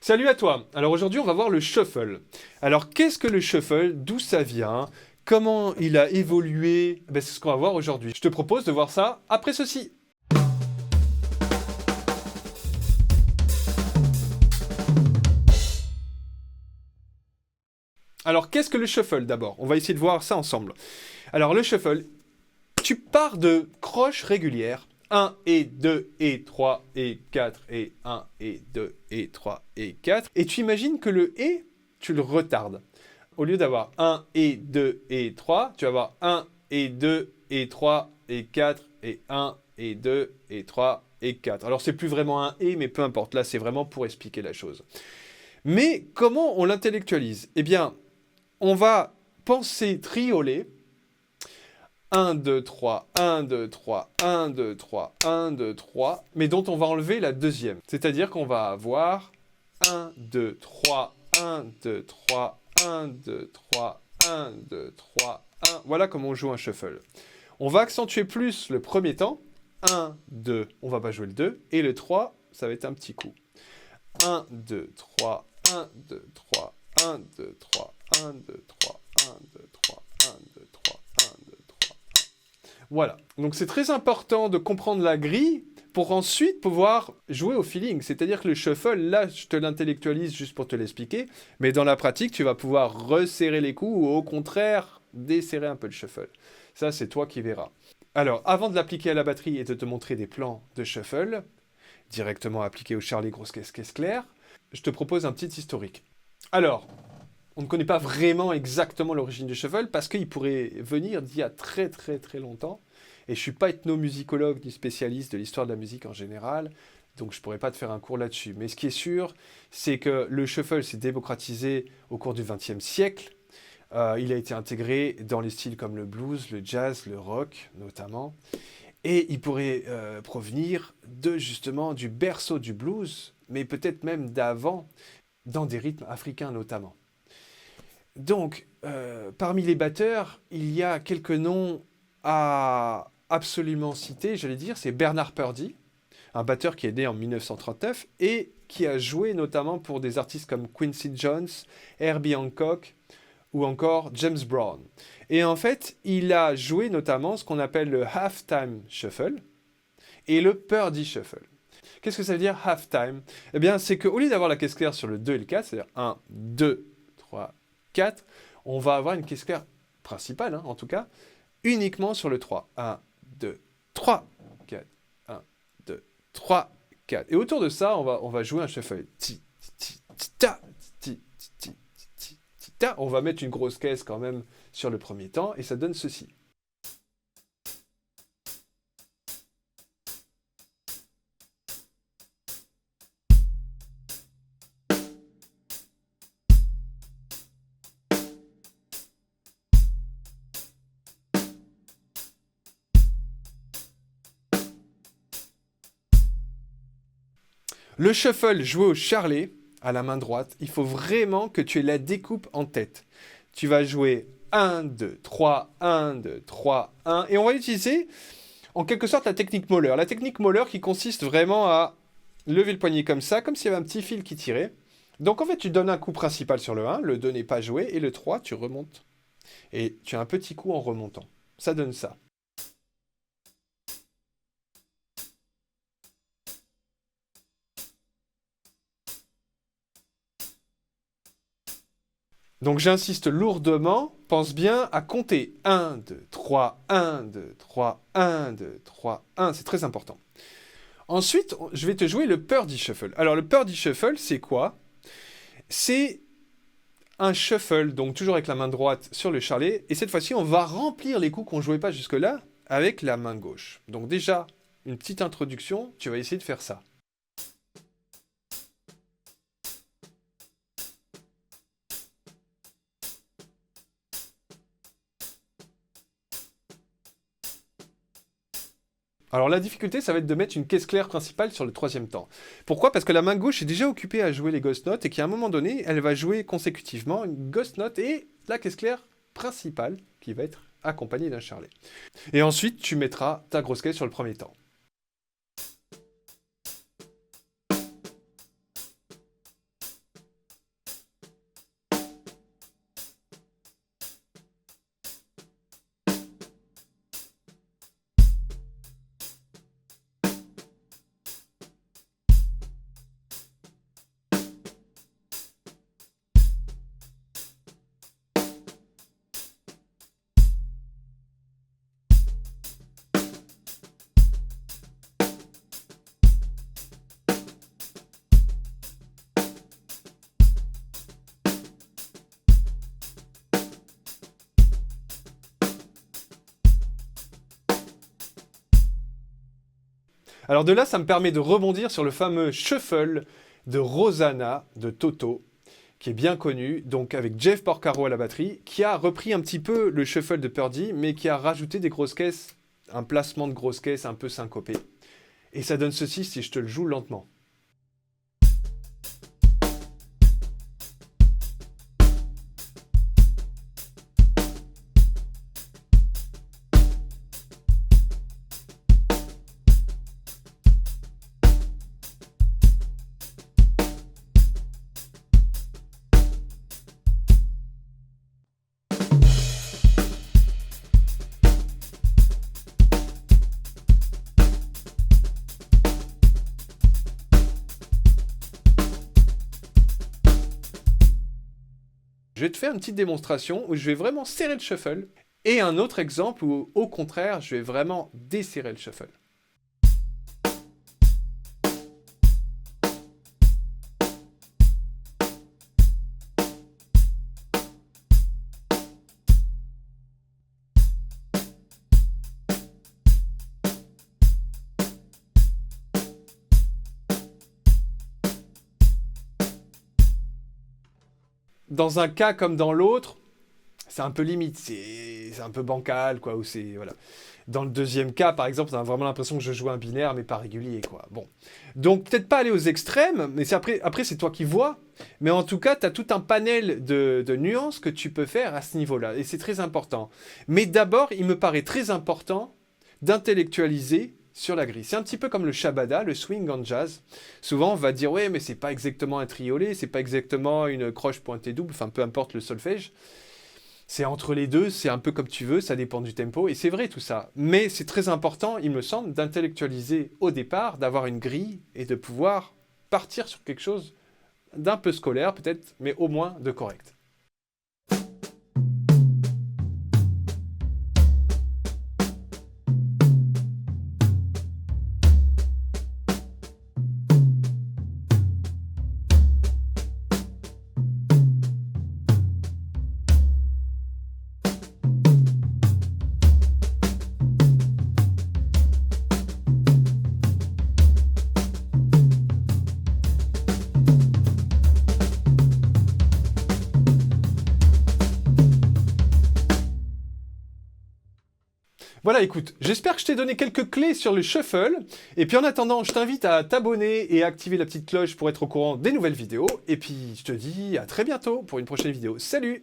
Salut à toi. Alors aujourd'hui, on va voir le shuffle. Alors qu'est-ce que le shuffle? D'où ça vient? Comment il a évolué? C'est ce qu'on va voir aujourd'hui. Je te propose de voir ça après ceci. Alors qu'est-ce que le shuffle d'abord? On va essayer de voir ça ensemble. Alors le shuffle, tu pars de croches régulières. 1 et 2 et 3 et 4 et 1 et 2 et 3 et 4. Et tu imagines que le et, tu le retardes. Au lieu d'avoir 1 et 2 et 3, tu vas avoir 1 et 2 et 3 et 4 et 1 et 2 et 3 et 4. Alors c'est plus vraiment un et, mais peu importe, là c'est vraiment pour expliquer la chose. Mais comment on l'intellectualise? Eh bien, on va penser trioler 1, 2, 3, 1, 2, 3, 1, 2, 3, 1, 2, 3, mais dont on va enlever la deuxième. C'est-à-dire qu'on va avoir 1, 2, 3, 1, 2, 3, 1, 2, 3, 1, 2, 3, 1. Voilà comment on joue un shuffle. On va accentuer plus le premier temps. 1, 2, on va pas jouer le 2. Et le 3, ça va être un petit coup. 1, 2, 3, 1, 2, 3, 1, 2, 3, 1, 2, 3, 1, 2, 3, 1, 2, 3, 1, 2, 3. Voilà. Donc c'est très important de comprendre la grille pour ensuite pouvoir jouer au feeling. C'est-à-dire que le shuffle, là, je te l'intellectualise juste pour te l'expliquer, mais dans la pratique, tu vas pouvoir resserrer les coups ou au contraire, desserrer un peu le shuffle. Ça, c'est toi qui verras. Alors, avant de l'appliquer à la batterie et de te montrer des plans de shuffle, directement appliqués au Charlie grosse caisse claire, je te propose un petit historique. Alors, on ne connaît pas vraiment exactement l'origine du shuffle parce qu'il pourrait venir d'il y a très très très longtemps. Et je ne suis pas ethnomusicologue ni spécialiste de l'histoire de la musique en général, donc je ne pourrais pas te faire un cours là-dessus. Mais ce qui est sûr, c'est que le shuffle s'est démocratisé au cours du XXe siècle. Il a été intégré dans les styles comme le blues, le jazz, le rock notamment. Et il pourrait provenir de justement du berceau du blues, mais peut-être même d'avant, dans des rythmes africains notamment. Donc, parmi les batteurs, il y a quelques noms à absolument citer, j'allais dire, c'est Bernard Purdie, un batteur qui est né en 1939 et qui a joué notamment pour des artistes comme Quincy Jones, Herbie Hancock ou encore James Brown. Et en fait, il a joué notamment ce qu'on appelle le halftime shuffle et le Purdie shuffle. Qu'est-ce que ça veut dire halftime? Eh bien, c'est qu'au lieu d'avoir la caisse claire sur le 2 et le 4, c'est-à-dire 1, 2, 3, 4, on va avoir une caisse claire principale, en tout cas, uniquement sur le 3. 1, 2, 3, 4, 1, 2, 3, 4. Et autour de ça, on va jouer un shuffle. Ti, ti, ti, ta, ti, ti, ti, ti, ti, ta. On va mettre une grosse caisse quand même sur le premier temps, et ça donne ceci. Le shuffle joué au charlet, à la main droite, il faut vraiment que tu aies la découpe en tête. Tu vas jouer 1, 2, 3, 1, 2, 3, 1. Et on va utiliser en quelque sorte la technique Moller. La technique Moller qui consiste vraiment à lever le poignet comme ça, comme s'il y avait un petit fil qui tirait. Donc en fait, tu donnes un coup principal sur le 1, le 2 n'est pas joué, et le 3, tu remontes. Et tu as un petit coup en remontant. Ça donne ça. Donc j'insiste lourdement, pense bien à compter 1, 2, 3, 1, 2, 3, 1, 2, 3, 1, c'est très important. Ensuite, je vais te jouer le Purdie Shuffle. Alors le Purdie Shuffle, c'est quoi? C'est un shuffle, donc toujours avec la main droite sur le charlet, et cette fois-ci, on va remplir les coups qu'on ne jouait pas jusque-là avec la main gauche. Donc déjà, une petite introduction, tu vas essayer de faire ça. Alors la difficulté, ça va être de mettre une caisse claire principale sur le troisième temps. Pourquoi? Parce que la main gauche est déjà occupée à jouer les ghost notes et qu'à un moment donné, elle va jouer consécutivement une ghost note et la caisse claire principale qui va être accompagnée d'un charlet. Et ensuite, tu mettras ta grosse caisse sur le premier temps. Alors de là, ça me permet de rebondir sur le fameux shuffle de Rosanna de Toto, qui est bien connu, donc avec Jeff Porcaro à la batterie, qui a repris un petit peu le shuffle de Purdie, mais qui a rajouté des grosses caisses, un placement de grosses caisses un peu syncopé. Et ça donne ceci si je te le joue lentement. Je vais te faire une petite démonstration où je vais vraiment serrer le shuffle, et un autre exemple où, au contraire, je vais vraiment desserrer le shuffle. Dans un cas comme dans l'autre, c'est un peu limite, c'est un peu bancal, quoi, ou c'est, voilà. Dans le deuxième cas, par exemple, on a vraiment l'impression que je joue un binaire, mais pas régulier, quoi. Bon. Donc, peut-être pas aller aux extrêmes, mais après c'est toi qui vois. Mais en tout cas, tu as tout un panel de nuances que tu peux faire à ce niveau-là, et c'est très important. Mais d'abord, il me paraît très important d'intellectualiser sur la grille. C'est un petit peu comme le shabada, le swing en jazz. Souvent, on va dire, ouais, mais c'est pas exactement un triolet, c'est pas exactement une croche pointée double, enfin, peu importe le solfège. C'est entre les deux, c'est un peu comme tu veux, ça dépend du tempo, et c'est vrai tout ça. Mais c'est très important, il me semble, d'intellectualiser au départ, d'avoir une grille, et de pouvoir partir sur quelque chose d'un peu scolaire peut-être, mais au moins de correct. Voilà, écoute, j'espère que je t'ai donné quelques clés sur le shuffle. Et puis en attendant, je t'invite à t'abonner et à activer la petite cloche pour être au courant des nouvelles vidéos. Et puis je te dis à très bientôt pour une prochaine vidéo. Salut!